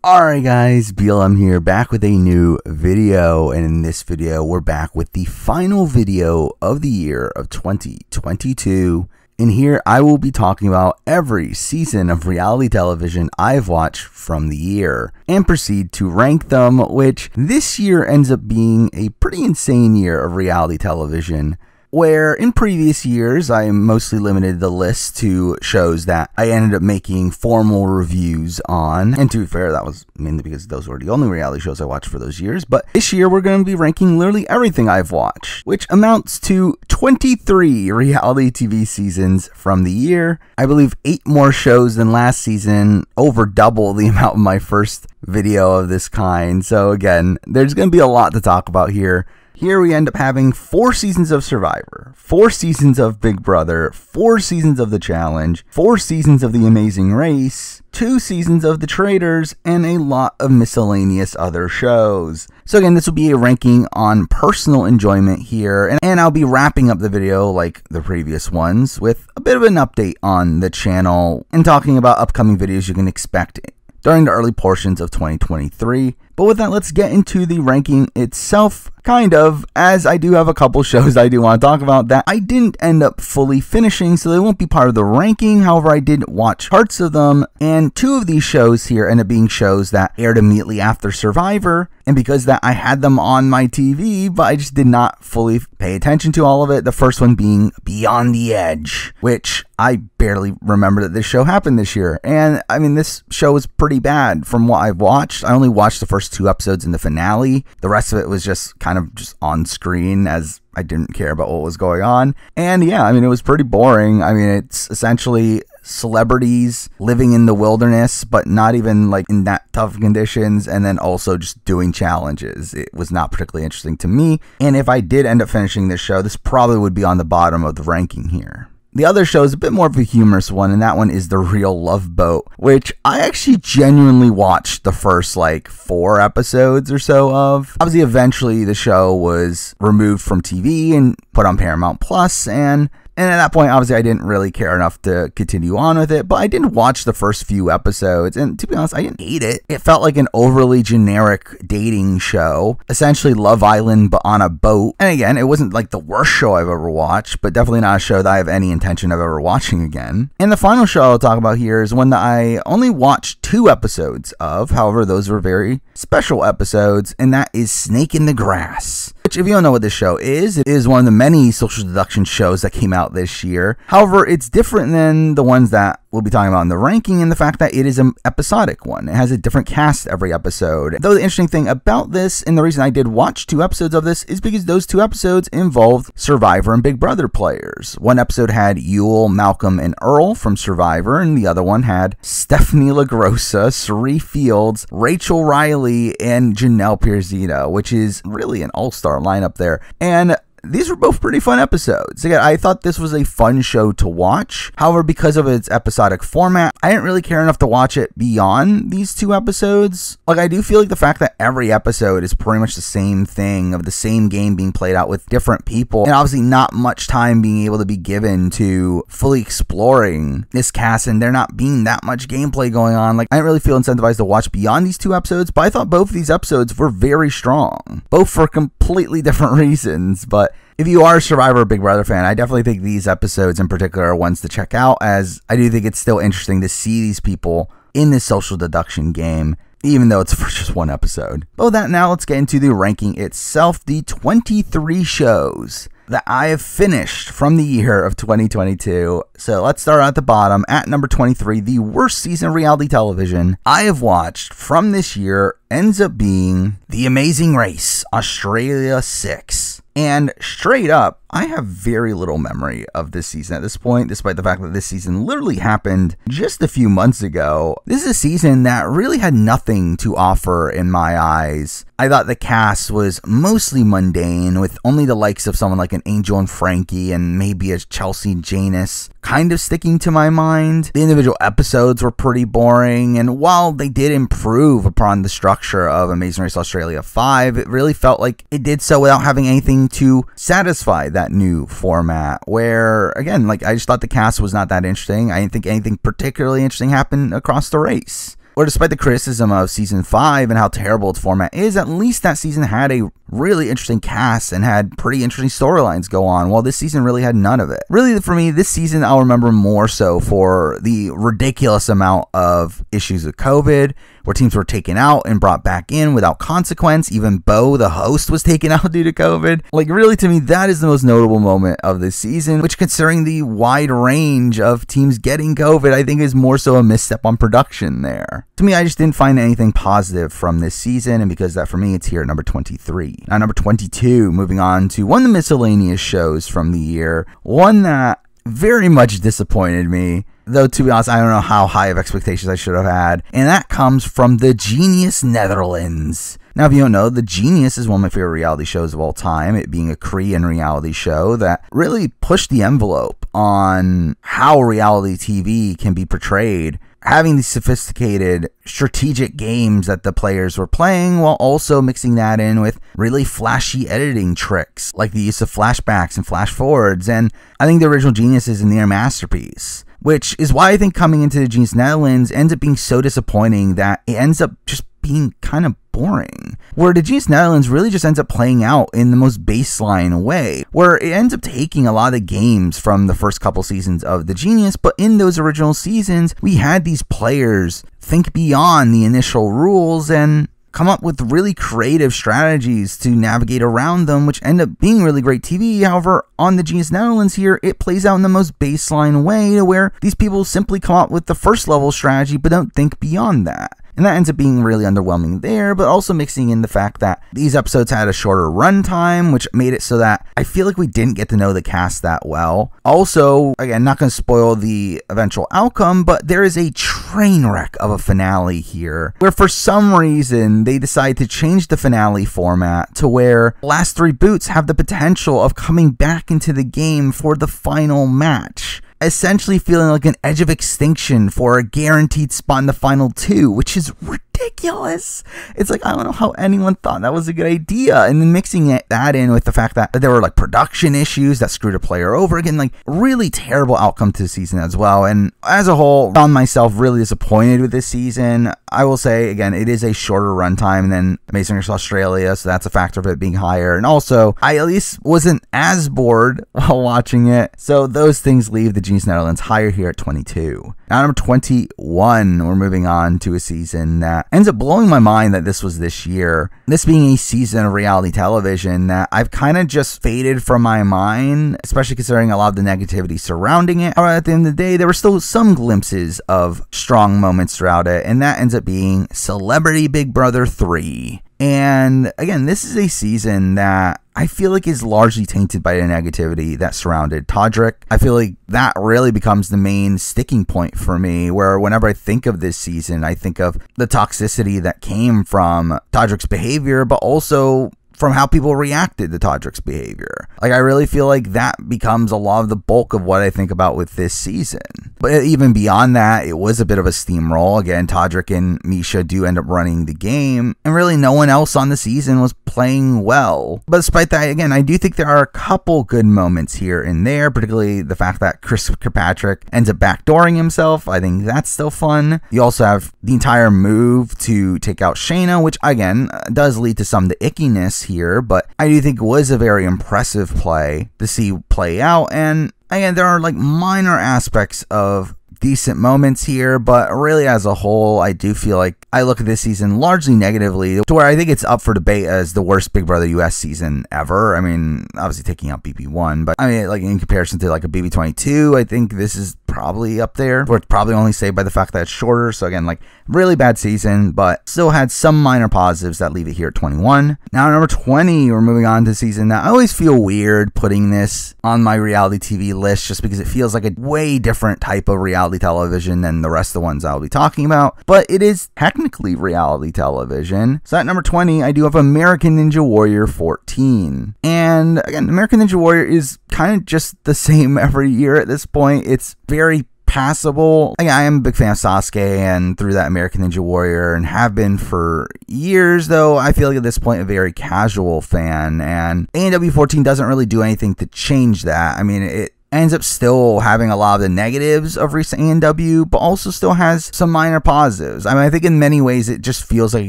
Alright guys, BLM here, back with a new video, and in this video we're back with the final video of the year of 2022. And here I will be talking about every season of reality television I've watched from the year, and proceed to rank them, which this year ends up being a pretty insane year of reality television. Where in previous years, I mostly limited the list to shows that I ended up making formal reviews on. And to be fair, that was mainly because those were the only reality shows I watched for those years. But this year, we're going to be ranking literally everything I've watched, which amounts to 23 reality TV seasons from the year. I believe 8 more shows than last season, over double the amount of my first video of this kind. So again, there's going to be a lot to talk about here. Here we end up having 4 seasons of Survivor, 4 seasons of Big Brother, 4 seasons of The Challenge, 4 seasons of The Amazing Race, 2 seasons of The Traitors, and a lot of miscellaneous other shows. So again, this will be a ranking on personal enjoyment here, and I'll be wrapping up the video like the previous ones with a bit of an update on the channel and talking about upcoming videos you can expect during the early portions of 2023. But with that, let's get into the ranking itself, kind of, as I do have a couple shows I do want to talk about that I didn't end up fully finishing, so they won't be part of the ranking. However, I did watch parts of them, and 2 of these shows here end up being shows that aired immediately after Survivor, and because that I had them on my TV, but I just did not fully pay attention to all of it. The first one being Beyond the Edge, which I barely remember that this show happened this year. And I mean, this show was pretty bad from what I've watched. I only watched the first 2 episodes in the finale. The rest of it was just kind of just on screen, as I didn't care about what was going on. And yeah, I mean, it was pretty boring. I mean, it's essentially celebrities living in the wilderness, but not even like in that tough conditions, and then also just doing challenges. It was not particularly interesting to me. And if I did end up finishing this show, this probably would be on the bottom of the ranking here. The other show is a bit more of a humorous one, and that one is The Real Love Boat, which I actually genuinely watched the first like 4 episodes or so of. Obviously, eventually the show was removed from TV and put on Paramount Plus, and at that point, obviously, I didn't really care enough to continue on with it, but I did watch the first few episodes, and to be honest, I didn't hate it. It felt like an overly generic dating show, essentially Love Island, but on a boat. And again, it wasn't like the worst show I've ever watched, but definitely not a show that I have any intention of ever watching again. And the final show I'll talk about here is one that I only watched 2 episodes of. However, those were very special episodes, and that is Snake in the Grass. Which, if you don't know what this show is, it is one of the many social deduction shows that came out this year. However, it's different than the ones that we'll be talking about in the ranking in the fact that it is an episodic one. It has a different cast every episode. Though the interesting thing about this, and the reason I did watch 2 episodes of this, is because those 2 episodes involved Survivor and Big Brother players. One episode had Yul, Malcolm, and Earl from Survivor, and the other one had Stephanie LaGrossa, Sari Fields, Rachel Riley, and Janelle Pirzito, which is really an all-star lineup there. And these were both pretty fun episodes. Again, I thought this was a fun show to watch. However, because of its episodic format, I didn't really care enough to watch it beyond these 2 episodes. Like, I do feel like the fact that every episode is pretty much the same thing, of the same game being played out with different people, and obviously not much time being able to be given to fully exploring this cast, and there not being that much gameplay going on. Like, I didn't really feel incentivized to watch beyond these 2 episodes, but I thought both of these episodes were very strong. Both for completely different reasons, but if you are a Survivor or Big Brother fan, I definitely think these episodes in particular are ones to check out, as I do think it's still interesting to see these people in this social deduction game, even though it's for just 1 episode. But with that, now let's get into the ranking itself, the 23 shows that I have finished from the year of 2022. So let's start at the bottom. At number 23, the worst season of reality television I have watched from this year ends up being The Amazing Race, Australia 6. And straight up, I have very little memory of this season at this point, despite the fact that this season literally happened just a few months ago. This is a season that really had nothing to offer in my eyes. I thought the cast was mostly mundane, with only the likes of someone like an Angel and Frankie and maybe a Chelsea Janus kind of sticking to my mind. The individual episodes were pretty boring, and while they did improve upon the structure of Amazing Race Australia 5, it really felt like it did so without having anything to satisfy that new format, where, again, like, I just thought the cast was not that interesting. I didn't think anything particularly interesting happened across the race. where despite the criticism of season 5 and how terrible its format is, at least that season had a really interesting cast and had pretty interesting storylines go on, while this season really had none of it. Really, for me, this season I'll remember more so for the ridiculous amount of issues with COVID, where teams were taken out and brought back in without consequence. Even Bo, the host, was taken out due to COVID. Like, really, to me, that is the most notable moment of this season, which, considering the wide range of teams getting COVID, I think is more so a misstep on production there. To me, I just didn't find anything positive from this season, and because of that, for me, it's here at number 23. Now, number 22, moving on to one of the miscellaneous shows from the year, one that very much disappointed me, though to be honest, I don't know how high of expectations I should have had, and that comes from The Genius Netherlands. Now, if you don't know, The Genius is one of my favorite reality shows of all time, it being a Korean reality show that really pushed the envelope on how reality TV can be portrayed, having these sophisticated strategic games that the players were playing, while also mixing that in with really flashy editing tricks, like the use of flashbacks and flash forwards. And I think the original Genius is a near masterpiece, which is why I think coming into The Genius Netherlands ends up being so disappointing that it ends up just being kind of boring, where The Genius Netherlands really just ends up playing out in the most baseline way, where it ends up taking a lot of the games from the first couple seasons of The Genius, but in those original seasons, we had these players think beyond the initial rules and come up with really creative strategies to navigate around them, which end up being really great TV. However, on The Genius Netherlands here, it plays out in the most baseline way, to where these people simply come up with the first level strategy but don't think beyond that. And that ends up being really underwhelming there, but also mixing in the fact that these episodes had a shorter runtime, which made it so that I feel like we didn't get to know the cast that well. Also, again, not going to spoil the eventual outcome, but there is a train wreck of a finale here, where for some reason they decide to change the finale format to where the last 3 boots have the potential of coming back into the game for the final match, essentially feeling like an edge of extinction for a guaranteed spot in the final 2, which is ridiculous. It's like, I don't know how anyone thought that was a good idea. And then mixing that in with the fact that there were like production issues that screwed a player over again, like really terrible outcome to the season as well. And as a whole, found myself really disappointed with this season. I will say, again, it is a shorter runtime than Amazing Race Australia, so that's a factor of it being higher. And also, I at least wasn't as bored while watching it. So those things leave The Genius Netherlands higher here at 22. Now, number 21, we're moving on to a season that ends up blowing my mind that this was this year. This being a season of reality television that I've kind of just faded from my mind, especially considering a lot of the negativity surrounding it. At the end of the day, there were still some glimpses of strong moments throughout it, and that ends up being Celebrity Big Brother 3. And again, this is a season that I feel like is largely tainted by the negativity that surrounded Todrick. I feel like that really becomes the main sticking point for me, where whenever I think of this season, I think of the toxicity that came from Todrick's behavior, but also from how people reacted to Todrick's behavior. Like, I really feel like that becomes a lot of the bulk of what I think about with this season. But even beyond that, it was a bit of a steamroll. Again, Todrick and Misha do end up running the game, and really no one else on the season was playing well. But despite that, again, I do think there are a couple good moments here and there, particularly the fact that Chris Kirkpatrick ends up backdooring himself. I think that's still fun. You also have the entire move to take out Shayna, which again does lead to some of the ickiness here, but I do think it was a very impressive play to see play out. And again, there are like minor aspects of decent moments here, but really as a whole, I do feel like I look at this season largely negatively, to where I think it's up for debate as the worst Big Brother US season ever. I mean, obviously taking out BP1, but I mean, like in comparison to like a BB22, I think this is probably up there, or it's probably only saved by the fact that it's shorter. So again, like really bad season, but still had some minor positives that leave it here at 21. Now, number 20, we're moving on to season that I always feel weird putting this on my reality TV list, just because it feels like a way different type of reality television than the rest of the ones I'll be talking about, but it is technically reality television. So at number 20, I do have American Ninja Warrior 14. And again, American Ninja Warrior is kind of just the same every year at this point. It's very passable. Again, I am a big fan of Sasuke and through that American Ninja Warrior, and have been for years, though I feel like at this point a very casual fan, and ANW 14 doesn't really do anything to change that. I mean, it ends up still having a lot of the negatives of recent A&W, but also still has some minor positives. I mean, I think in many ways it just feels like a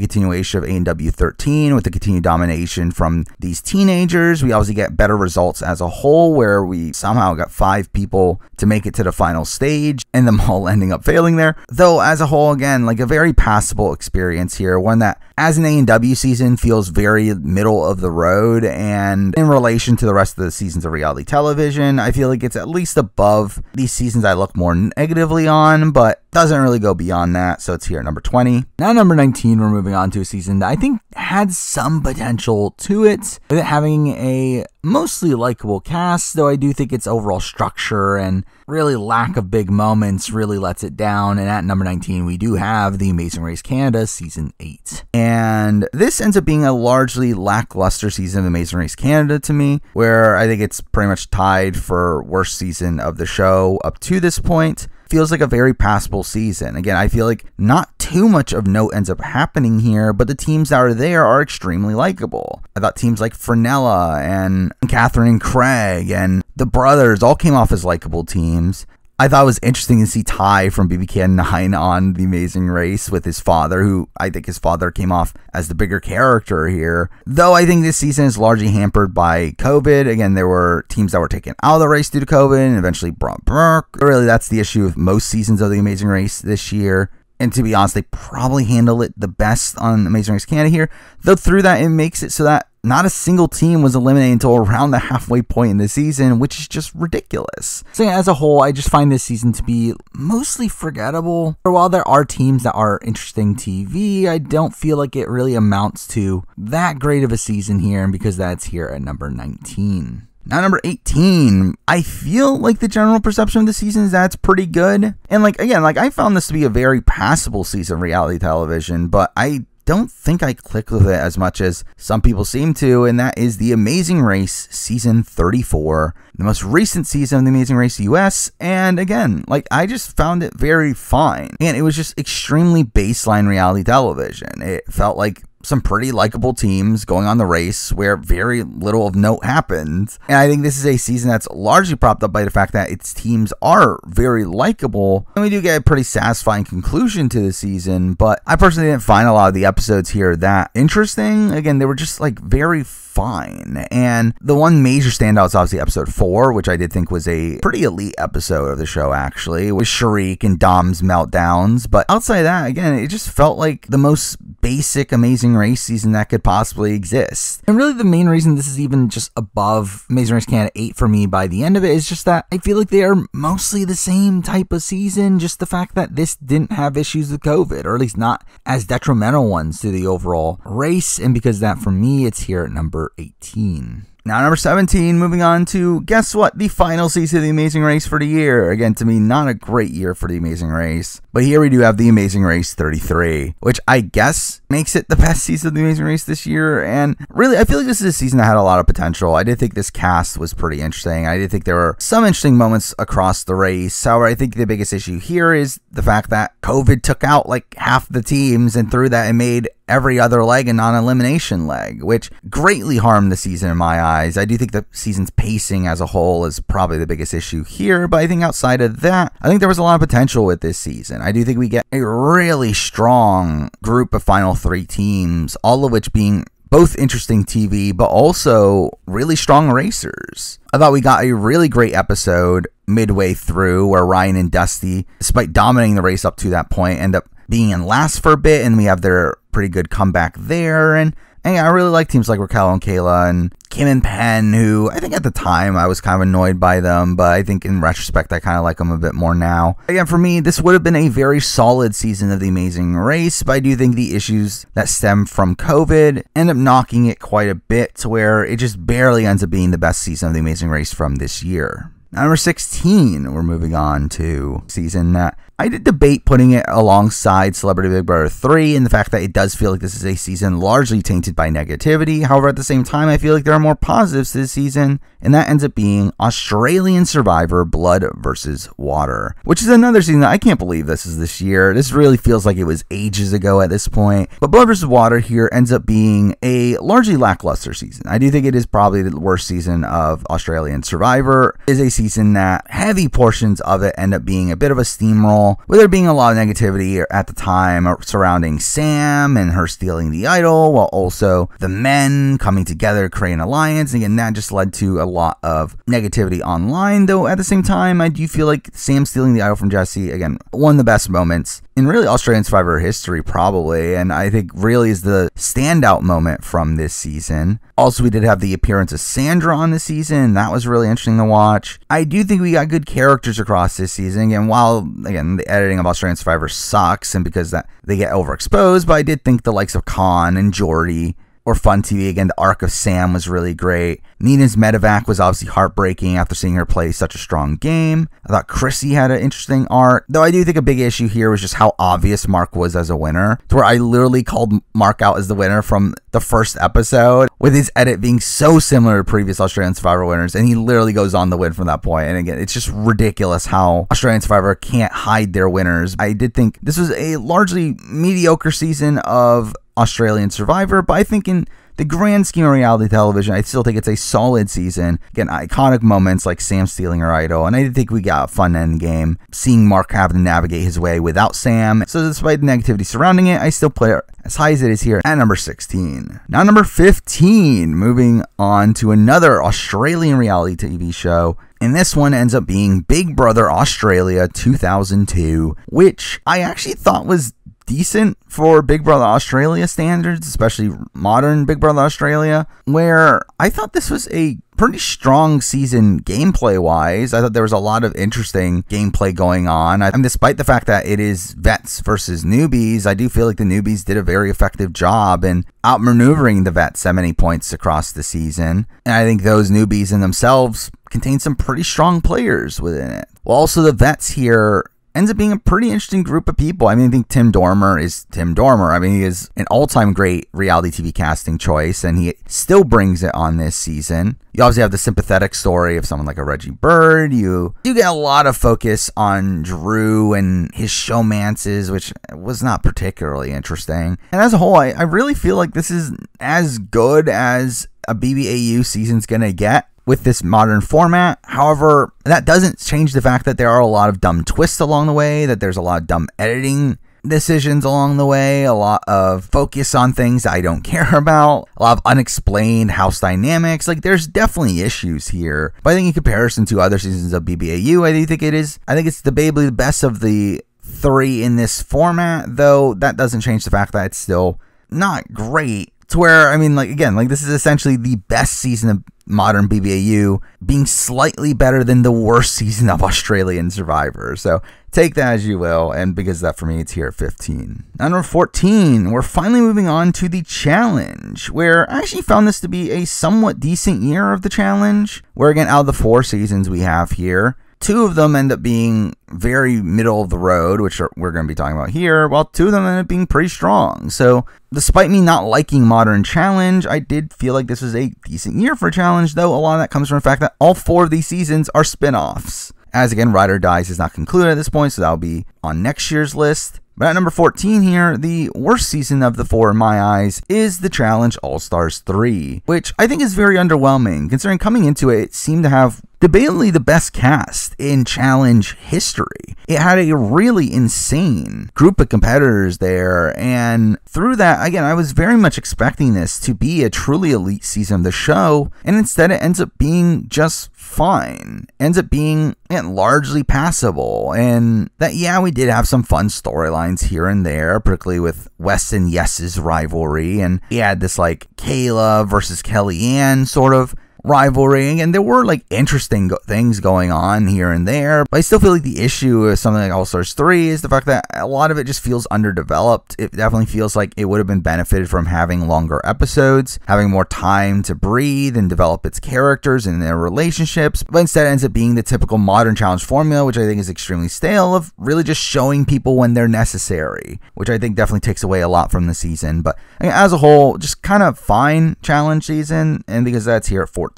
continuation of A&W 13 with the continued domination from these teenagers. We obviously get better results as a whole, where we somehow got 5 people to make it to the final stage and them all ending up failing there. Though as a whole, again, like a very passable experience here, one that as an A&W season feels very middle of the road, and in relation to the rest of the seasons of reality television, I feel like it's at least above these seasons I look more negatively on, but doesn't really go beyond that, so it's here at number 20. Now number 19, we're moving on to a season that I think had some potential to it, with it having a mostly likable cast, though I do think its overall structure and really lack of big moments really lets it down. And at number 19, we do have The Amazing Race Canada Season 8. And this ends up being a largely lackluster season of Amazing Race Canada to me, where I think it's pretty much tied for worst season of the show up to this point. Feels like a very passable season. Again, I feel like not too much of note ends up happening here, but the teams that are there are extremely likable. I thought teams like Fernella and Catherine and Craig and the brothers all came off as likable teams. I thought it was interesting to see Ty from BBK9 on The Amazing Race with his father, who I think his father came off as the bigger character here. Though I think this season is largely hampered by COVID. Again, there were teams that were taken out of the race due to COVID and eventually brought back. Really, that's the issue with most seasons of The Amazing Race this year. And to be honest, they probably handle it the best on Amazing Race Canada here. Though through that, it makes it so that not a single team was eliminated until around the halfway point in the season, which is just ridiculous. So as a whole, I just find this season to be mostly forgettable. While there are teams that are interesting TV, I don't feel like it really amounts to that great of a season here, and because that's here at number 19. Now, number 18, I feel like the general perception of the season is that it's pretty good. And again, I found this to be a very passable season of reality television, but I don't think I clicked with it as much as some people seem to, and that is The Amazing Race Season 34, the most recent season of The Amazing Race US, and again, I just found it very fine. And it was just extremely baseline reality television. It felt like some pretty likable teams going on the race where very little of note happened. And I think this is a season that's largely propped up by the fact that its teams are very likable. And we do get a pretty satisfying conclusion to the season, but I personally didn't find a lot of the episodes here that interesting. Again, they were just very fine. And the one major standout is obviously episode 4, which I did think was a pretty elite episode of the show, actually, with Sharik and Dom's meltdowns. But outside of that, again, it just felt like the most basic Amazing Race season that could possibly exist. And really the main reason this is even just above Amazing Race Canada 8 for me by the end of it is just that I feel like they are mostly the same type of season, just the fact that this didn't have issues with COVID, or at least not as detrimental ones to the overall race, and because of that, for me, it's here at number 18. Now, number 17, moving on to, guess what, the final season of The Amazing Race for the year. Again, to me, not a great year for The Amazing Race. But here we do have The Amazing Race 33, which I guess makes it the best season of The Amazing Race this year. And really, I feel like this is a season that had a lot of potential. I did think this cast was pretty interesting. I did think there were some interesting moments across the race. However, I think the biggest issue here is the fact that COVID took out half the teams, and through that, it made every other leg a non-elimination leg, which greatly harmed the season in my eyes. I do think the season's pacing as a whole is probably the biggest issue here, but I think outside of that, I think there was a lot of potential with this season. I do think we get a really strong group of final 3 teams, all of which being both interesting TV, but also really strong racers. I thought we got a really great episode midway through where Ryan and Dusty, despite dominating the race up to that point, end up being in last for a bit, and we have their pretty good comeback there. And I really like teams like Raquel and Kayla and Kim and Penn, who I think at the time I was kind of annoyed by them, but I think in retrospect I kind of like them a bit more now. Again, for me, this would have been a very solid season of The Amazing Race, but I do think the issues that stem from COVID end up knocking it quite a bit to where it just barely ends up being the best season of The Amazing Race from this year. Now, number 16, we're moving on to a season that I did debate putting it alongside Celebrity Big Brother 3 and the fact that it does feel like this is a season largely tainted by negativity. However, at the same time, I feel like there are more positives to this season, and that ends up being Australian Survivor Blood vs. Water, which is another season that I can't believe this is this year. This really feels like it was ages ago at this point. But Blood vs. Water here ends up being a largely lackluster season. I do think it is probably the worst season of Australian Survivor. It is a season that heavy portions of it end up being a bit of a steamroll, with there being a lot of negativity at the time surrounding Sam and her stealing the idol, while also the men coming together, creating an alliance. And again, that just led to a lot of negativity online, though at the same time, I do feel like Sam stealing the idol from Jesse, again, one of the best moments in really Australian Survivor history, probably, and I think really is the standout moment from this season. Also, we did have the appearance of Sandra on this season. That was really interesting to watch. I do think we got good characters across this season, and while, again, the editing of Australian Survivor sucks, and because that they get overexposed, but I did think the likes of Khan and Jordy or fun TV. Again, the arc of Sam was really great. Nina's medevac was obviously heartbreaking after seeing her play such a strong game. I thought Chrissy had an interesting arc, though I do think a big issue here was just how obvious Mark was as a winner, to where I literally called Mark out as the winner from the first episode, with his edit being so similar to previous Australian Survivor winners, and he literally goes on to win from that point. And again, it's just ridiculous how Australian Survivor can't hide their winners. I did think this was a largely mediocre season of Australian Survivor, but I think in the grand scheme of reality television, I still think it's a solid season. Again, iconic moments like Sam stealing her idol, and I think we got a fun end game, seeing Mark having to navigate his way without Sam. So despite the negativity surrounding it, I still play it as high as it is here at number 16. Now number 15, moving on to another Australian reality TV show. And this one ends up being Big Brother Australia 2002, which I actually thought was decent for Big Brother Australia standards, especially modern Big Brother Australia, where I thought this was a pretty strong season gameplay wise. I thought there was a lot of interesting gameplay going on. And despite the fact that it is vets versus newbies, I do feel like the newbies did a very effective job in outmaneuvering the vets at many points across the season. And I think those newbies in themselves contain some pretty strong players within it. Well, also the vets here ends up being a pretty interesting group of people. I mean, I think Tim Dormer is Tim Dormer. I mean, he is an all-time great reality TV casting choice, and he still brings it on this season. You obviously have the sympathetic story of someone like a Reggie Bird. You get a lot of focus on Drew and his showmances, which was not particularly interesting. And as a whole, I really feel like this is as good as a BBAU season's gonna get with this modern format. However, that doesn't change the fact that there are a lot of dumb twists along the way, that there's a lot of dumb editing decisions along the way, a lot of focus on things that I don't care about, a lot of unexplained house dynamics. Like, there's definitely issues here. But I think in comparison to other seasons of BBAU, I think it's debatably the best of the three in this format, though that doesn't change the fact that it's still not great. To where, I mean, this is essentially the best season of modern BBAU, being slightly better than the worst season of Australian Survivor. So take that as you will, and because of that, for me, it's here at 15. Now, number 14, we're finally moving on to the challenge, where I actually found this to be a somewhat decent year of the challenge, where again, out of the 4 seasons we have here, 2 of them end up being very middle of the road, which we're going to be talking about here, while 2 of them end up being pretty strong. So despite me not liking Modern Challenge, I did feel like this was a decent year for Challenge, though a lot of that comes from the fact that all 4 of these seasons are spin-offs. As again, Ride or Dies is not concluded at this point, so that'll be on next year's list. But at number 14 here, the worst season of the 4 in my eyes is the Challenge All-Stars 3, which I think is very underwhelming, considering coming into it, it seemed to have debatably the best cast in Challenge history. It had a really insane group of competitors there, and through that, again, I was very much expecting this to be a truly elite season of the show, and instead it ends up being just fine. Ends up being largely passable, and that, yeah, we did have some fun storylines here and there, particularly with Wes and Yes's rivalry, and we had this like Kayla versus Kellyanne sort of rivalry, and there were like interesting things going on here and there, but I still feel like the issue with something like All Stars 3 is the fact that a lot of it just feels underdeveloped. It definitely feels like it would have been benefited from having longer episodes, having more time to breathe and develop its characters and their relationships, but instead it ends up being the typical modern challenge formula, which I think is extremely stale, of really just showing people when they're necessary, which I think definitely takes away a lot from the season. But as a whole, just kind of fine challenge season, and because that's here at 14.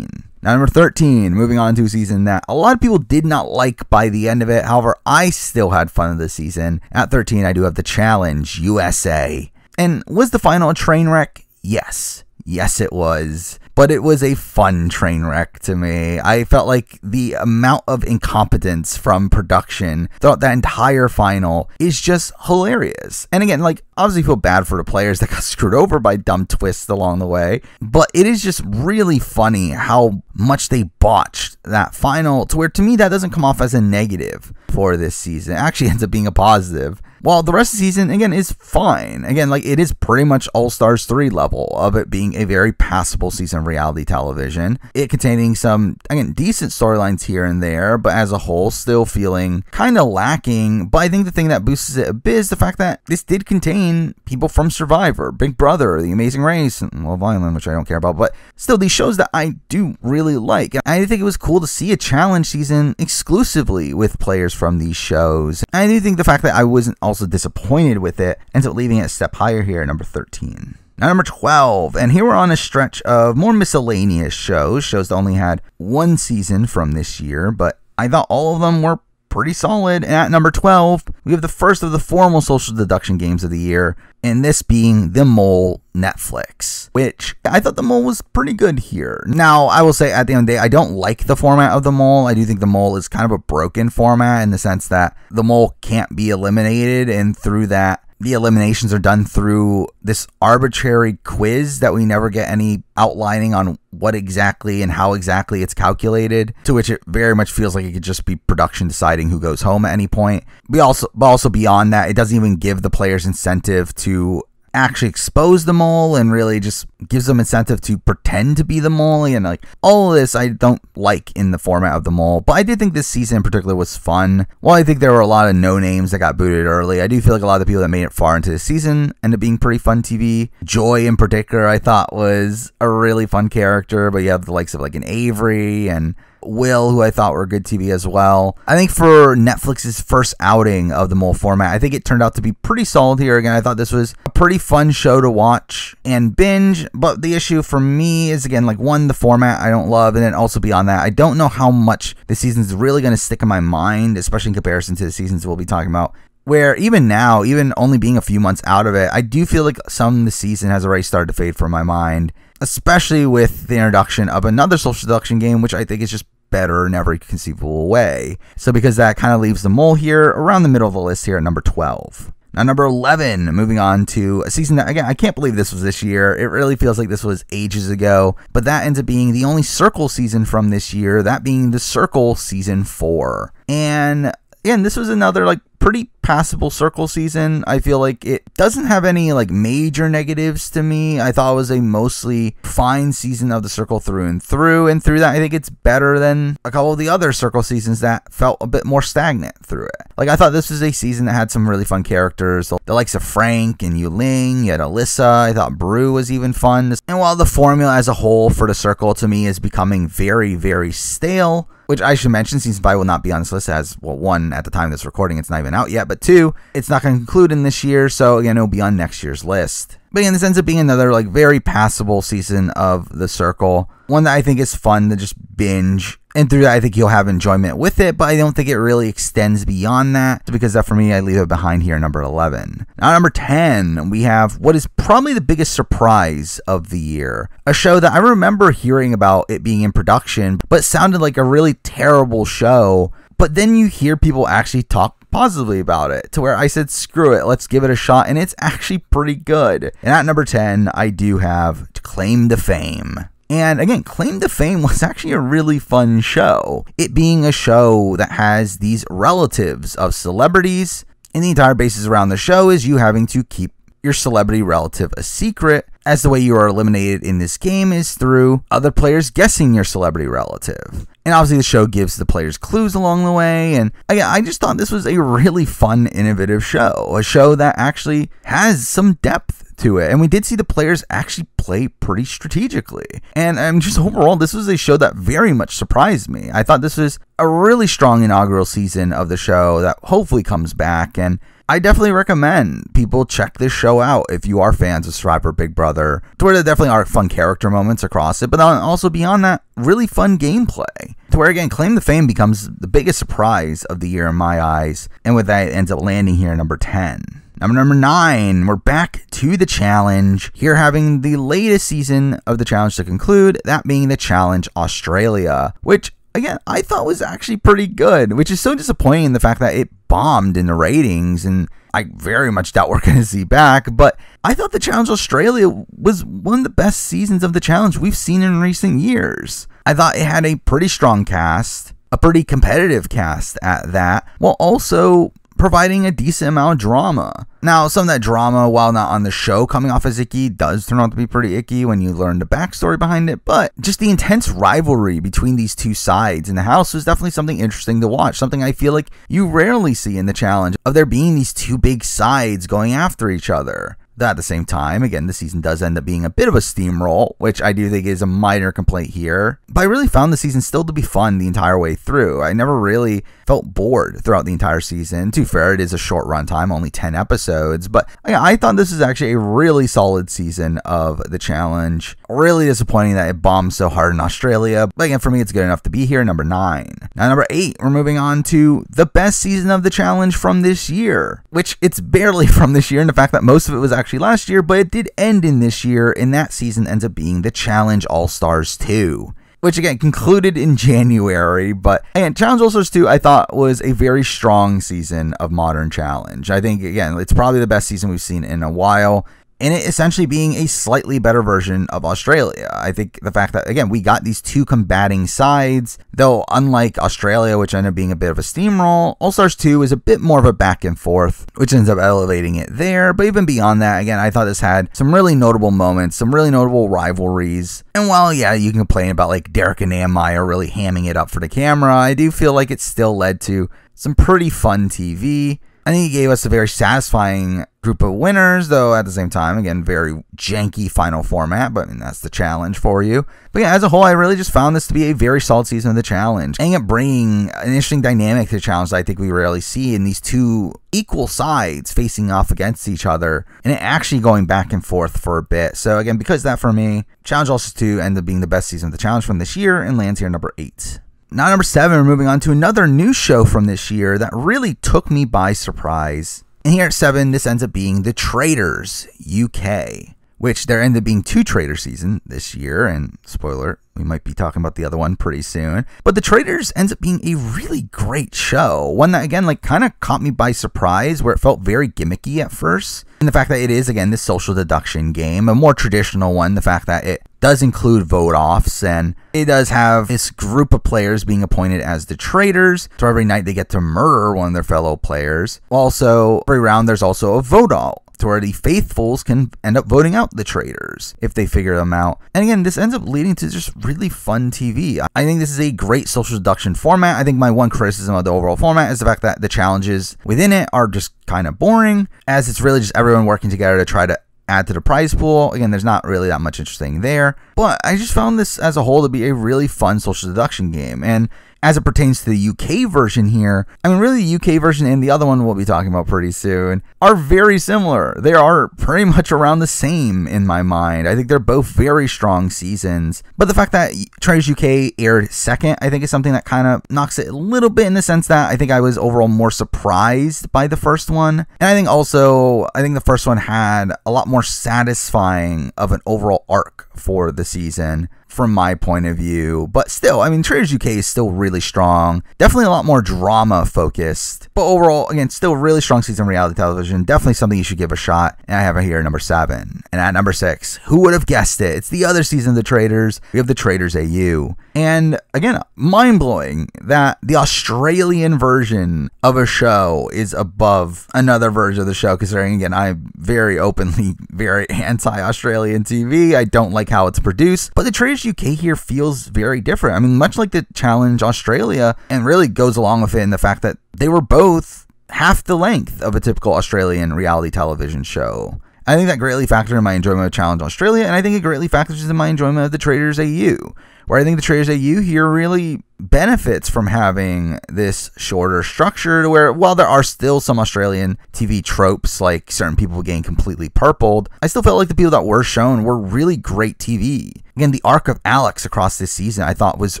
Now, number 13, moving on to a season that a lot of people did not like by the end of it. However, I still had fun with this season. At 13, I do have the Challenge USA. And was the final a train wreck? Yes. Yes, it was. But it was a fun train wreck to me. I felt like the amount of incompetence from production throughout that entire final is just hilarious. And again, like, obviously feel bad for the players that got screwed over by dumb twists along the way, but it is just really funny how much they botched that final, to where to me that doesn't come off as a negative for this season. It actually ends up being a positive. While the rest of the season, again, is fine. Again, like, it is pretty much All Stars 3 level of it being a very passable season of reality television. It containing some, again, decent storylines here and there, but as a whole, still feeling kind of lacking. But I think the thing that boosts it a bit is the fact that this did contain people from Survivor, Big Brother, The Amazing Race, and Love Island, which I don't care about. But still, these shows that I do really like. And I think it was cool to see a challenge season exclusively with players from these shows. And I do think the fact that I wasn't also disappointed with it ends up leaving it a step higher here at number 13. Now, number 12, and here we're on a stretch of more miscellaneous shows that only had one season from this year, but I thought all of them were pretty solid. And at number 12, we have the first of the formal social deduction games of the year, and this being The Mole Netflix, which I thought The Mole was pretty good here. Now, I will say at the end of the day, I don't like the format of The Mole. I do think The Mole is kind of a broken format in the sense that The Mole can't be eliminated, and through that, the eliminations are done through this arbitrary quiz that we never get any outlining on what exactly and how exactly it's calculated, to which it very much feels like it could just be production deciding who goes home at any point. But also beyond that, it doesn't even give the players incentive to actually expose the mole, and really just gives them incentive to pretend to be the mole. And like, all of this I don't like in the format of The Mole, but I did think this season in particular was fun. While I think there were a lot of no names that got booted early, I do feel like a lot of the people that made it far into the season ended up being pretty fun TV. Joy in particular I thought was a really fun character, but you have the likes of like an Avery and Will, who I thought were good TV as well. I think for Netflix's first outing of the Mole format, I think it turned out to be pretty solid here. Again, I thought this was a pretty fun show to watch and binge, but the issue for me is, again, like, one, the format I don't love, and then also beyond that, I don't know how much this season's really going to stick in my mind, especially in comparison to the seasons we'll be talking about, where even now, even only being a few months out of it, I do feel like some of the season has already started to fade from my mind, especially with the introduction of another social deduction game, which I think is just better in every conceivable way. So because that kind of leaves The Mole here around the middle of the list here at number 12. Now, number 11, moving on to a season that, again, I can't believe this was this year. It really feels like this was ages ago, but that ends up being the only Circle season from this year, that being The Circle Season 4. And again, this was another, like, pretty passable Circle season. I feel like it doesn't have any, like, major negatives to me. I thought it was a mostly fine season of The Circle through and through, and through that, I think it's better than a couple of the other Circle seasons that felt a bit more stagnant through it. Like, I thought this was a season that had some really fun characters, the likes of Frank and Yuling, you had Alyssa, I thought Brew was even fun. And while the formula as a whole for The Circle to me is becoming very, very stale, which I should mention, Season 5 will not be on this list as, well, one, at the time of this recording, it's not even out yet, but two, it's not going to conclude in this year, so again, it'll be on next year's list. But again, this ends up being another, like, very passable season of The Circle, one that I think is fun to just binge, and through that, I think you'll have enjoyment with it, but I don't think it really extends beyond that, because that, for me, I leave it behind here, number 11. Now, number 10, we have what is probably the biggest surprise of the year. A show that I remember hearing about it being in production, but sounded like a really terrible show, but then you hear people actually talk positively about it, to where I said, screw it, let's give it a shot, and it's actually pretty good. And at number 10, I do have Claim to Fame. And again, Claim to Fame was actually a really fun show. It being a show that has these relatives of celebrities, and the entire basis around the show is you having to keep your celebrity relative a secret, as the way you are eliminated in this game is through other players guessing your celebrity relative. And obviously the show gives the players clues along the way, and again, I just thought this was a really fun, innovative show. A show that actually has some depth to it, and we did see the players actually play pretty strategically. And just overall, this was a show that very much surprised me. I thought this was a really strong inaugural season of the show that hopefully comes back, and I definitely recommend people check this show out if you are fans of Survivor Big Brother, to where there definitely are fun character moments across it, but also beyond that, really fun gameplay. To where, again, Claim to Fame becomes the biggest surprise of the year in my eyes, and with that, it ends up landing here at number 10. Number 9, we're back to the challenge, here having the latest season of the challenge to conclude, that being the Challenge Australia, which, again, I thought was actually pretty good, which is so disappointing in the fact that it bombed in the ratings, and I very much doubt we're going to see back, but I thought the Challenge Australia was one of the best seasons of the challenge we've seen in recent years. I thought it had a pretty strong cast, a pretty competitive cast at that, while also providing a decent amount of drama. Now, some of that drama, while not on the show coming off as icky, does turn out to be pretty icky when you learn the backstory behind it, but just the intense rivalry between these two sides in the house was definitely something interesting to watch, something I feel like you rarely see in the challenge, of there being these two big sides going after each other. At the same time, again, the season does end up being a bit of a steamroll, which I do think is a minor complaint here, but I really found the season still to be fun the entire way through. I never really felt bored throughout the entire season. To be fair, it is a short runtime, only 10 episodes, but I thought this is actually a really solid season of the challenge. Really disappointing that it bombed so hard in Australia, but again, for me, it's good enough to be here. Number 9. Now, number 8, we're moving on to the best season of the challenge from this year, which it's barely from this year in the fact that most of it was actually last year, but it did end in this year, and that season ends up being the Challenge All-Stars 2, which again concluded in January. But again, Challenge All-Stars 2 I thought was a very strong season of Modern Challenge. I think, again, it's probably the best season we've seen in a while, and it essentially being a slightly better version of Australia. I think the fact that, again, we got these two combating sides, though unlike Australia, which ended up being a bit of a steamroll, All-Stars 2 is a bit more of a back and forth, which ends up elevating it there. But even beyond that, again, I thought this had some really notable moments, some really notable rivalries. And while, yeah, you can complain about like Derek and Nehemiah really hamming it up for the camera, I do feel like it still led to some pretty fun TV. I think he gave us a very satisfying group of winners, though at the same time, again, very janky final format, but I mean, that's the challenge for you. But yeah, as a whole, I really just found this to be a very solid season of the challenge, and it bringing an interesting dynamic to the challenge that I think we rarely see in these two equal sides facing off against each other, and it actually going back and forth for a bit. So again, because of that, for me, Challenge All-Stars 2 ended up being the best season of the challenge from this year, and lands here number 8. Now, number 7, we're moving on to another new show from this year that really took me by surprise. And here at 7, this ends up being The Traitors UK, which there ended up being 2 Traitor seasons this year, and spoiler, we might be talking about the other one pretty soon. But The Traitors ends up being a really great show, one that, again, like kind of caught me by surprise, where it felt very gimmicky at first. And the fact that it is, again, this social deduction game, a more traditional one, the fact that it does include vote-offs, and it does have this group of players being appointed as the traitors, so every night they get to murder one of their fellow players. Also, every round there's also a vote-out, to where the faithfuls can end up voting out the traitors if they figure them out. And again, this ends up leading to just really fun TV. I think this is a great social deduction format. I think my one criticism of the overall format is the fact that the challenges within it are just kind of boring, as it's really just everyone working together to try to add to the prize pool. Again, there's not really that much interesting there, but I just found this as a whole to be a really fun social deduction game. And as it pertains to the UK version here, I mean, really the UK version and the other one we'll be talking about pretty soon are very similar. They are pretty much around the same in my mind. I think they're both very strong seasons, but the fact that Traitors UK aired second, I think is something that kind of knocks it a little bit, in the sense that I think I was overall more surprised by the first one. And I think also, the first one had a lot more satisfying of an overall arc for the season. from my point of view. But still, I mean, Traitors UK is still really strong. Definitely a lot more drama focused. But overall, again, still really strong season of reality television. Definitely something you should give a shot. And I have it here at number 7. And at number 6, who would have guessed it? It's the other season of The Traitors. We have The Traitors AU. And again, mind-blowing that the Australian version of a show is above another version of the show, considering, again, I'm very openly very anti-Australian TV. I don't like how it's produced. But The Traitors UK here feels very different. I mean, much like the Challenge Australia, and really goes along with it in the fact that they were both half the length of a typical Australian reality television show. I think that greatly factored in my enjoyment of Challenge Australia, and I think it greatly factors in my enjoyment of The Traitors AU, where I think The Traitors AU here really benefits from having this shorter structure, to where, while there are still some Australian TV tropes, like certain people getting completely purpled, I still felt like the people that were shown were really great TV. Again, the arc of Alex across this season I thought was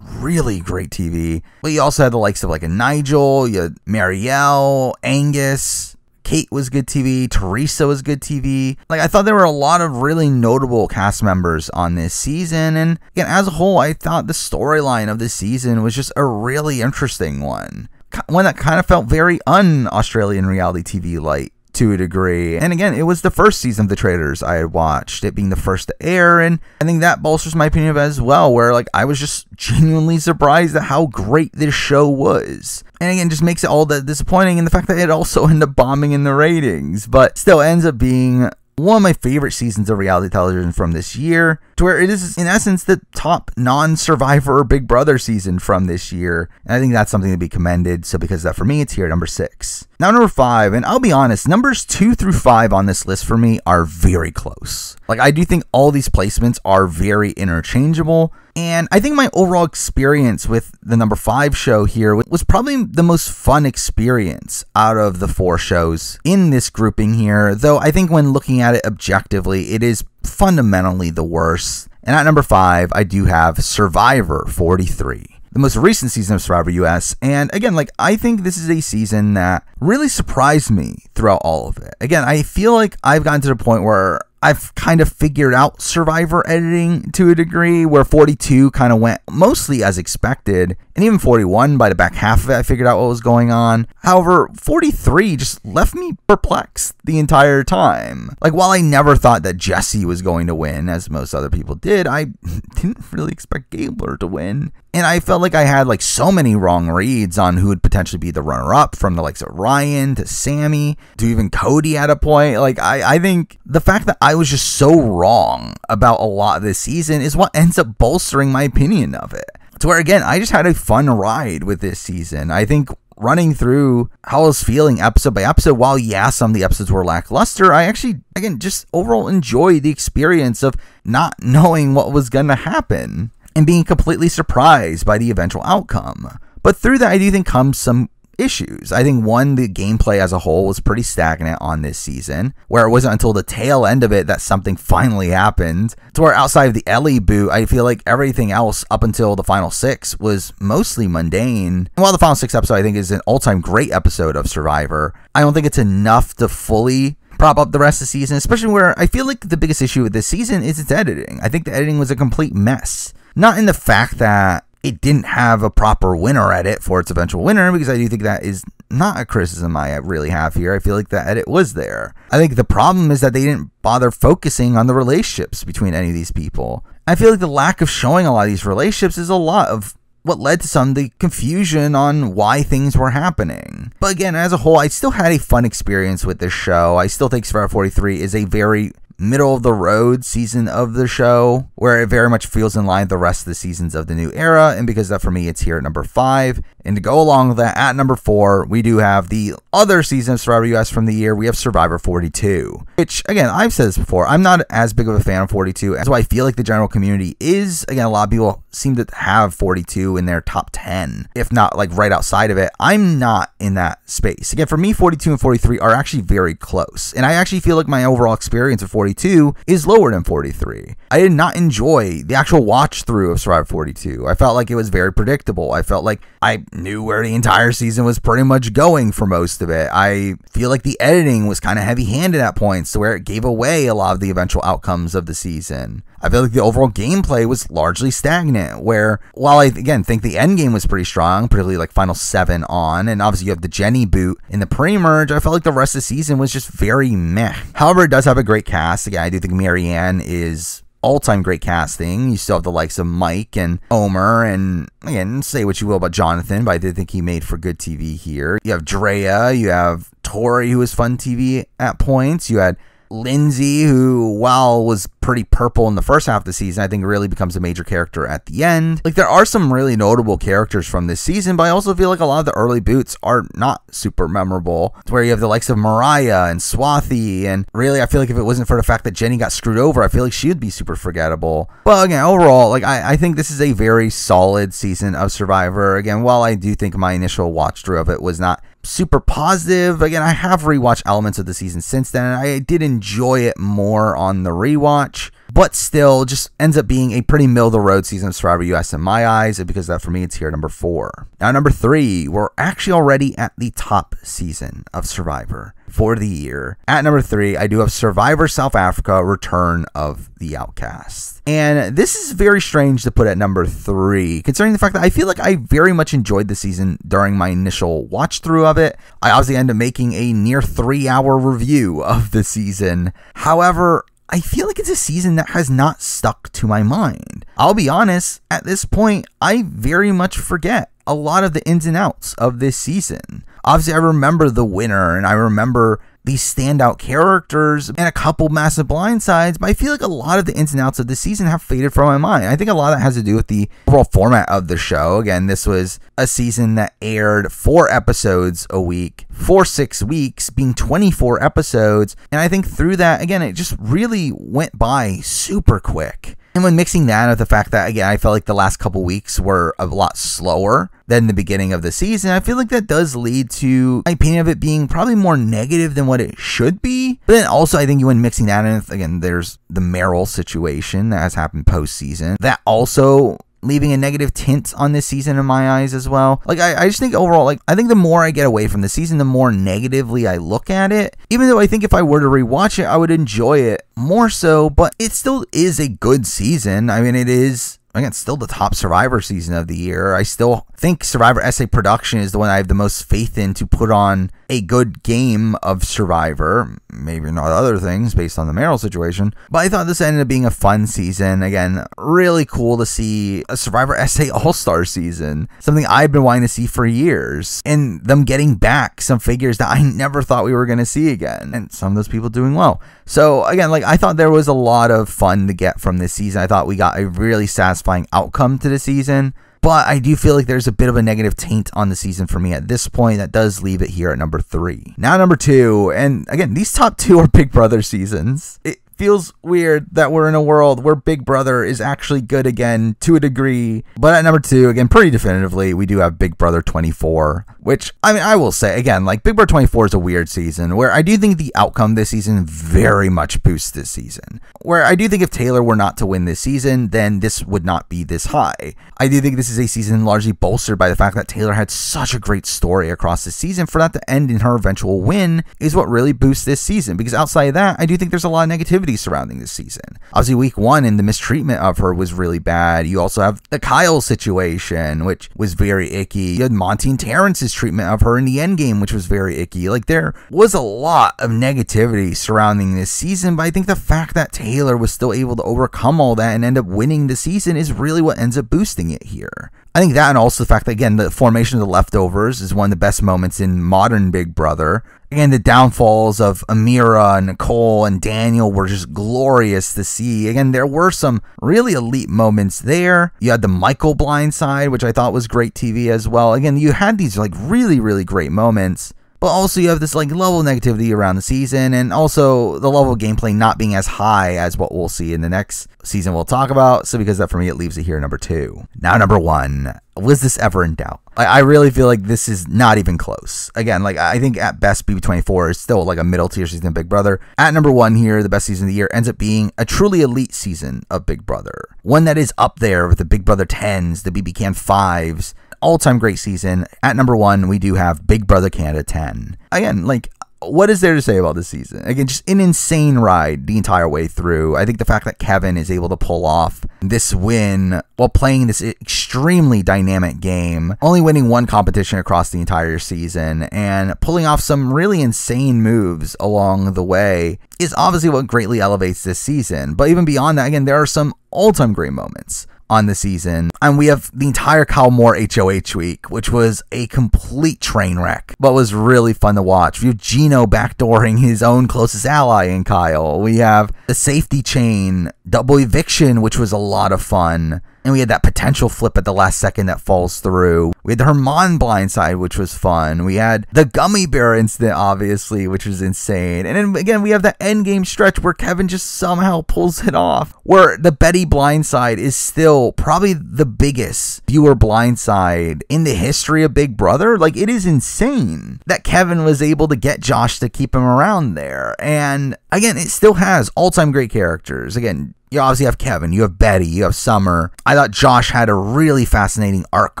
really great TV. But you also had the likes of like a Nigel, you had Marielle, Angus, Kate was good TV, Teresa was good TV. Like, I thought there were a lot of really notable cast members on this season, and again, as a whole, I thought the storyline of this season was just a really interesting one that kind of felt very un-Australian reality TV light to a degree. And again, it was the first season of The Traitors I had watched, it being the first to air, and I think that bolsters my opinion of it as well, where like I was just genuinely surprised at how great this show was. And again, just makes it all that disappointing in the fact that it also ended up bombing in the ratings, but still ends up being one of my favorite seasons of reality television from this year, to where it is in essence the top non-Survivor Big Brother season from this year, and I think that's something to be commended. So because of that, for me, it's here at number 6. Now number 5, and I'll be honest, numbers 2 through 5 on this list for me are very close. Like, I do think all these placements are very interchangeable, and I think my overall experience with the number 5 show here was probably the most fun experience out of the 4 shows in this grouping here, though I think when looking at it objectively, it is fundamentally the worst. And at number 5, I do have Survivor 43, the most recent season of Survivor US. And again, like, I think this is a season that really surprised me throughout all of it. Again, I feel like I've gotten to the point where I've kind of figured out Survivor editing to a degree, where 42 kind of went mostly as expected, and even 41, by the back half of it, I figured out what was going on. However, 43 just left me perplexed the entire time. Like, while I never thought that Jesse was going to win, as most other people did, I didn't really expect Gabler to win. And I felt like I had like so many wrong reads on who would potentially be the runner-up, from the likes of Ryan to Sammy to even Cody at a point. Like, I think the fact that I was just so wrong about a lot of this season is what ends up bolstering my opinion of it. To where, again, I just had a fun ride with this season. I think running through how I was feeling episode by episode, while some of the episodes were lackluster, I actually, again, just overall enjoyed the experience of not knowing what was going to happen and being completely surprised by the eventual outcome. But through that, I do think comes some issues. I think, one, the gameplay as a whole was pretty stagnant on this season, where it wasn't until the tail end of it that something finally happened, to where outside of the Ellie boot, I feel like everything else up until the final 6 was mostly mundane. And while the final 6 episode, I think, is an all-time great episode of Survivor, I don't think it's enough to fully prop up the rest of the season, especially where I feel like the biggest issue with this season is its editing. I think the editing was a complete mess. Not in the fact that it didn't have a proper winner edit for its eventual winner, because I do think that is not a criticism I really have here. I feel like the edit was there. I think the problem is that they didn't bother focusing on the relationships between any of these people. I feel like the lack of showing a lot of these relationships is a lot of what led to some of the confusion on why things were happening. But again, as a whole, I still had a fun experience with this show. I still think Survivor 43 is a very middle of the road season of the show, where it very much feels in line with the rest of the seasons of the new era, and because of that, for me, it's here at number 5. And to go along with that, at number 4, we do have the other season of Survivor US from the year. We have Survivor 42, which, again, I've said this before, I'm not as big of a fan of 42, as I feel like the general community is. Again, a lot of people seem to have 42 in their top 10, if not like right outside of it. I'm not in that space. Again, for me, 42 and 43 are actually very close, and I actually feel like my overall experience of 42 is lower than 43. I did not enjoy the actual watch through of Survivor 42. I felt like it was very predictable. I felt like I knew where the entire season was pretty much going for most of it. I feel like the editing was kind of heavy-handed at points to where it gave away a lot of the eventual outcomes of the season. I feel like the overall gameplay was largely stagnant, where while I, again, think the end game was pretty strong, particularly like Final 7 on, and obviously you have the Jenny boot in the pre-merge, I felt like the rest of the season was just very meh. However, it does have a great cast. Again, I do think Marianne is all-time great casting. You still have the likes of Mike and Omer, and again, say what you will about Jonathan, but I did think he made for good TV here. You have Drea, you have Tori, who was fun TV at points. You had Lindsay, who, while was pretty purple in the first half of the season, I think really becomes a major character at the end. Like, there are some really notable characters from this season, but I also feel like a lot of the early boots are not super memorable. It's where you have the likes of Mariah and Swathi, and really, I feel like if it wasn't for the fact that Jenny got screwed over, I feel like she would be super forgettable. But again, overall, like, I think this is a very solid season of Survivor. Again, while I do think my initial watch through of it was not super positive, again, I have rewatched elements of the season since then, and I did enjoy it more on the rewatch, but still just ends up being a pretty middle-of-the-road season of Survivor US in my eyes, and because of that, for me, it's here at number 4. Now, number 3, we're actually already at the top season of Survivor for the year. At number 3, I do have Survivor South Africa, Return of the Outcast. And this is very strange to put at number 3, considering the fact that I feel like I very much enjoyed the season during my initial watch through of it. I obviously ended up making a near 3-hour review of the season. However, I feel like it's a season that has not stuck to my mind. I'll be honest, at this point, I very much forget a lot of the ins and outs of this season. Obviously, I remember the winner, and I remember these standout characters and a couple massive blindsides, but I feel like a lot of the ins and outs of this season have faded from my mind. I think a lot of that has to do with the overall format of the show. Again, this was a season that aired 4 episodes a week for 6 weeks, being 24 episodes, and I think through that, again, it just really went by super quick. And when mixing that with the fact that, again, I felt like the last couple weeks were a lot slower than the beginning of the season, I feel like that does lead to my opinion of it being probably more negative than what it should be. But then also, I think when mixing that in, again, there's the Meryl situation that has happened postseason. That also leaving a negative tint on this season in my eyes as well. Like, I just think overall, like, I think the more I get away from the season, the more negatively I look at it. Even though I think if I were to rewatch it, I would enjoy it more so, but it still is a good season. I mean, it is, again, still the top Survivor season of the year. I still think Survivor SA Production is the one I have the most faith in to put on a good game of Survivor. Maybe not other things based on the Meryl situation, but I thought this ended up being a fun season. Again, really cool to see a Survivor SA All-Star season, something I've been wanting to see for years, and them getting back some figures that I never thought we were going to see again, and some of those people doing well. So again, like, I thought there was a lot of fun to get from this season. I thought we got a really satisfying outcome to the season, but I do feel like there's a bit of a negative taint on the season for me at this point that does leave it here at number 3. Now number 2, and again, these top 2 are Big Brother seasons. It feels weird that we're in a world where Big Brother is actually good again to a degree, but at number 2, again, pretty definitively, we do have Big Brother 24, which, I mean, I will say, again, like, Big Brother 24 is a weird season, where I do think the outcome this season very much boosts this season, where I do think if Taylor were not to win this season, then this would not be this high. I do think this is a season largely bolstered by the fact that Taylor had such a great story across the season. For that to end in her eventual win is what really boosts this season, because outside of that, I do think there's a lot of negativity surrounding this season. Obviously, week 1 and the mistreatment of her was really bad. You also have the Kyle situation, which was very icky. You had Monty and Terrence's treatment of her in the end game, which was very icky. Like, there was a lot of negativity surrounding this season, but I think the fact that Taylor was still able to overcome all that and end up winning the season is really what ends up boosting it here. I think that, and also the fact that, again, the formation of the leftovers is one of the best moments in modern Big Brother. Again, the downfalls of Amira, Nicole, and Daniel were just glorious to see. Again, there were some really elite moments there. You had the Michael blindside, which I thought was great TV as well. Again, you had these, like, really, really great moments. But also you have this, like, level of negativity around the season, and also the level of gameplay not being as high as what we'll see in the next season we'll talk about. So because of that, for me, it leaves it here number 2. Now number 1. Was this ever in doubt? I really feel like this is not even close. Again, like, I think at best BB24 is still like a middle tier season of Big Brother. At number 1 here, the best season of the year ends up being a truly elite season of Big Brother. One that is up there with the Big Brother 10s, the BB Can 5s, all-time great season. At number 1, we do have Big Brother Canada 10. Again, like, what is there to say about this season? Again, just an insane ride the entire way through. I think the fact that Kevin is able to pull off this win while playing this extremely dynamic game, only winning one competition across the entire season, and pulling off some really insane moves along the way is obviously what greatly elevates this season. But even beyond that, again, there are some all-time great moments on the season. And we have the entire Kyle Moore HOH week, which was a complete train wreck, but was really fun to watch. We have Gino backdooring his own closest ally in Kyle. We have the safety chain, double eviction, which was a lot of fun. And we had that potential flip at the last second that falls through. We had the Herman blindside, which was fun. We had the gummy bear incident, obviously, which was insane. And then again, we have that endgame stretch where Kevin just somehow pulls it off. Where the Betty blindside is still probably the biggest viewer blindside in the history of Big Brother. Like, it is insane that Kevin was able to get Josh to keep him around there. And again, it still has all-time great characters. Again, you obviously have Kevin, you have Betty, you have Summer. I thought Josh had a really fascinating arc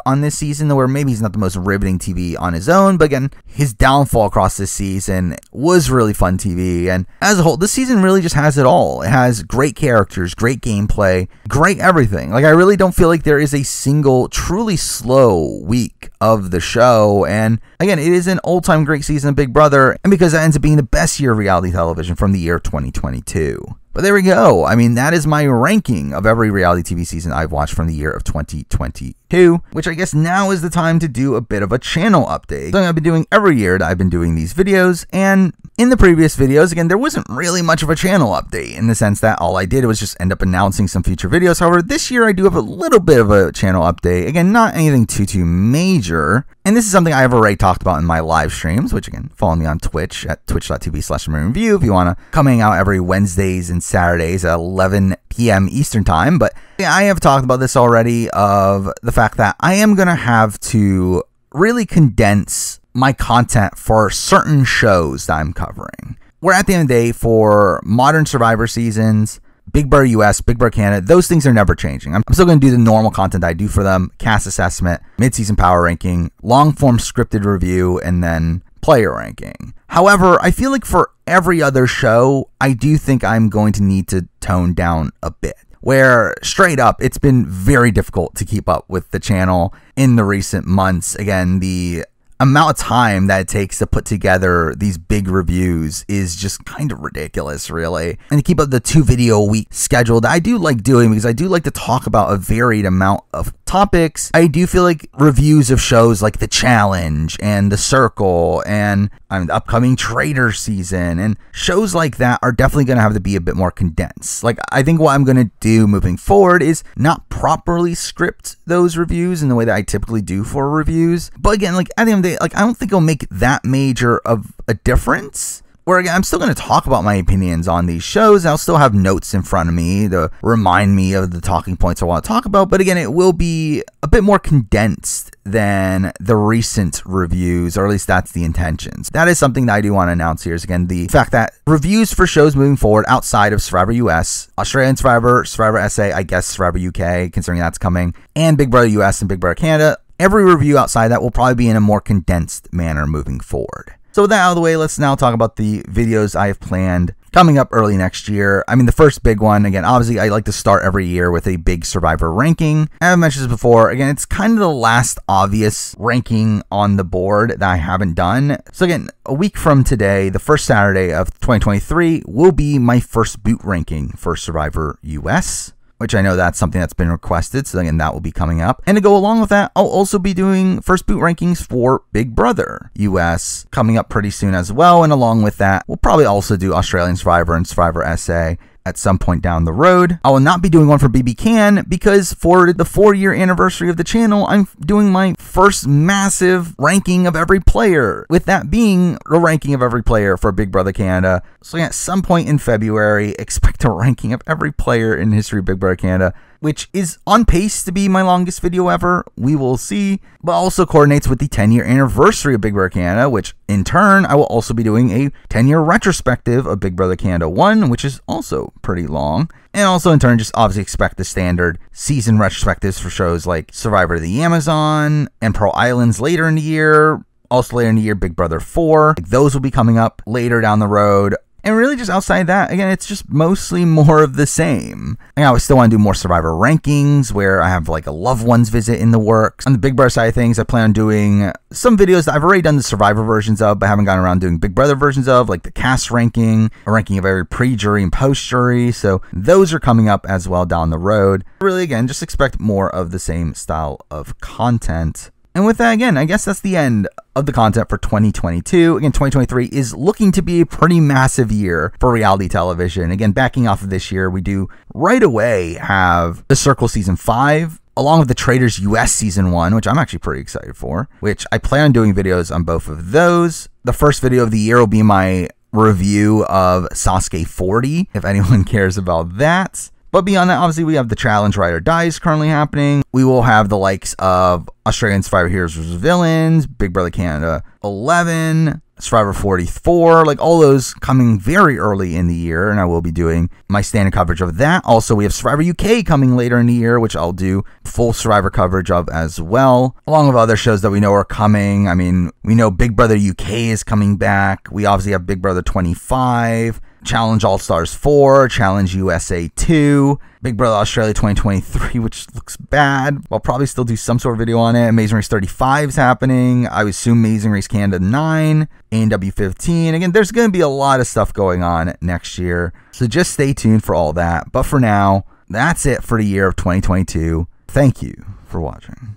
on this season, where maybe he's not the most riveting TV on his own, but again, his downfall across this season was really fun TV. And as a whole, this season really just has it all. It has great characters, great gameplay, great everything. Like, I really don't feel like there is a single truly slow week of the show. And again, it is an all-time great season of Big Brother, and because that ends up being the best year of reality television from the year 2022. But there we go. I mean, that is my ranking of every reality TV season I've watched from the year of 2022, which I guess now is the time to do a bit of a channel update. Something I've been doing every year that I've been doing these videos, and in the previous videos, again, there wasn't really much of a channel update in the sense that all I did was just end up announcing some future videos. However, this year I do have a little bit of a channel update. Again, not anything too major. And this is something I have already talked about in my live streams, which again, follow me on Twitch at twitch.tv/MarinaReview if you want to come hang out every Wednesdays and Saturdays at 11 p.m. Eastern time. But yeah, I have talked about this already, of the fact that I am going to have to really condense my content for certain shows that I'm covering. Where at the end of the day, for modern Survivor seasons, Big Brother US, Big Brother Canada, those things are never changing. I'm still going to do the normal content I do for them: cast assessment, mid-season power ranking, long-form scripted review, and then player ranking. However, I feel like for every other show, I do think I'm going to need to tone down a bit. Where straight up, it's been very difficult to keep up with the channel in the recent months. Again, the amount of time that it takes to put together these big reviews is just kind of ridiculous, really. And to keep up the 2 video a week schedule that I do like doing, because I do like to talk about a varied amount of topics. I do feel like reviews of shows like The Challenge and The Circle and the upcoming Trader season and shows like that are definitely going to have to be a bit more condensed. Like, I think what I'm going to do moving forward is not properly script those reviews in the way that I typically do for reviews. But again, like, at the end of the day, like, I don't think it'll make that major of a difference. Where again, I'm still going to talk about my opinions on these shows. I'll still have notes in front of me to remind me of the talking points I want to talk about. But again, it will be a bit more condensed than the recent reviews, or at least that's the intentions. That is something that I do want to announce here, is again the fact that reviews for shows moving forward outside of Survivor US, Australian Survivor, Survivor SA, I guess Survivor UK, considering that's coming, and Big Brother US and Big Brother Canada, every review outside that will probably be in a more condensed manner moving forward. So with that out of the way, let's now talk about the videos I have planned coming up early next year. I mean, the first big one, again, obviously I like to start every year with a big Survivor ranking. As I've mentioned this before, again, it's kind of the last obvious ranking on the board that I haven't done. So again, a week from today, the first Saturday of 2023, will be my first boot ranking for Survivor US, which I know that's something that's been requested, so again, that will be coming up. And to go along with that, I'll also be doing first boot rankings for Big Brother US coming up pretty soon as well. And along with that, we'll probably also do Australian Survivor and Survivor SA at some point down the road. I will not be doing one for BB Can, because for the 4-year anniversary of the channel, I'm doing my first massive ranking of every player, with that being the ranking of every player for Big Brother Canada. So at some point in February, expect a ranking of every player in the history of Big Brother Canada. which is on pace to be my longest video ever. We will see, but also coordinates with the 10-year anniversary of Big Brother Canada, which in turn, I will also be doing a 10-year retrospective of Big Brother Canada 1, which is also pretty long. And also in turn, just obviously expect the standard season retrospectives for shows like Survivor of the Amazon and Pearl Islands later in the year. Also later in the year, Big Brother 4. Those will be coming up later down the road. And really just outside that, again, it's just mostly more of the same. I still want to do more Survivor rankings where I have like a loved ones visit in the works. On the Big Brother side of things, I plan on doing some videos that I've already done the Survivor versions of, but haven't gotten around doing Big Brother versions of, like the cast ranking, a ranking of every pre-jury and post-jury. So those are coming up as well down the road. Really, again, just expect more of the same style of content. And with that, again, I guess that's the end of the content for 2022. Again, 2023 is looking to be a pretty massive year for reality television. Again, backing off of this year, we do right away have The Circle Season 5, along with The Traitors US Season 1, which I'm actually pretty excited for, which I plan on doing videos on both of those. The first video of the year will be my review of Sasuke 40, if anyone cares about that. But beyond that, obviously, we have the Challenge Ride or Dies currently happening. We will have the likes of Australian Survivor Heroes vs. Villains, Big Brother Canada 11, Survivor 44, like all those coming very early in the year, and I will be doing my standard coverage of that. Also, we have Survivor UK coming later in the year, which I'll do full Survivor coverage of as well, along with other shows that we know are coming. I mean, we know Big Brother UK is coming back. We obviously have Big Brother 25, Challenge All-Stars 4, Challenge USA 2, Big Brother Australia 2023, which looks bad. I'll probably still do some sort of video on it. Amazing Race 35 is happening. I would assume Amazing Race Canada 9, A&W 15. Again, there's going to be a lot of stuff going on next year, so just stay tuned for all that. But for now, that's it for the year of 2022. Thank you for watching.